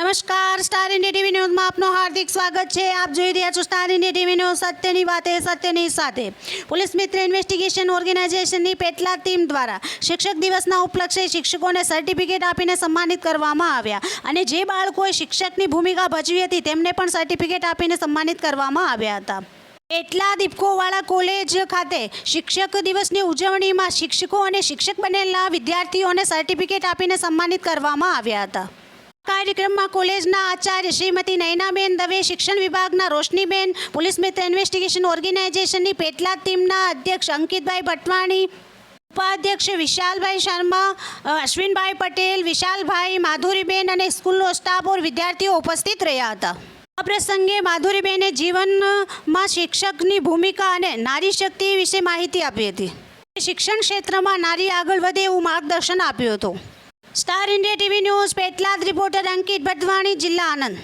નમસ્કાર, star India TV ન્યૂઝમાં આપનું હાર્દિક સ્વાગત છે। આપ જોઈ રહ્યા છો સ્ટાર ઇન્ડિયા ટીવી ન્યૂઝ, સત્યની વાતે સત્યની સાથે। પોલીસ મિત્ર ઇન્વેસ્ટિગેશન ઓર્ગેનાઇઝેશનની પેટલાદ ટીમ દ્વારા શિક્ષક દિવસના ઉપલક્ષે શિક્ષકોને સર્ટિફિકેટ આપીને સન્માનિત કરવામાં આવ્યા અને જે બાળકોએ શિક્ષકની ભૂમિકા ભજવી હતી તેમને પણ સર્ટિફિકેટ આપીને સન્માનિત કરવામાં આવ્યા હતા। પેટલાદ ઇફકોવાળા કોલેજ ખાતે શિક્ષક દિવસની ઉજવણીમાં શિક્ષકો અને શિક્ષક બનેલા વિદ્યાર્થીઓને સર્ટિફિકેટ આપીને સન્માનિત કરવામાં આવ્યા હતા। કાર્યક્રમમાં કોલેજના આચાર્ય શ્રીમતી નયનાબેન દવે, શિક્ષણ વિભાગના રોશનીબેન, પોલીસ મિત્ર ઇન્વેસ્ટિગેશન ઓર્ગેનાઇઝેશનની પેટલાદ ટીમના અધ્યક્ષ અંકિતભાઈ ભટવાણી, ઉપાધ્યક્ષ વિશાલભાઈ શર્મા, અશ્વિનભાઈ પટેલ, વિશાલભાઈ, માધુરીબેન અને સ્કૂલનો સ્ટાફ और વિદ્યાર્થીઓ ઉપસ્થિત રહ્યા હતા। આ પ્રસંગે માધુરીબેને જીવનમાં શિક્ષકની ભૂમિકા અને નારી શક્તિ વિશે માહિતી આપી હતી। શિક્ષણ ક્ષેત્રમાં નારી આગળ વધે એવું માર્ગદર્શન આપ્યું હતું। Star India TV news, Petlad reporter Ankit Bhatwani, જિલ્લા આણંદ।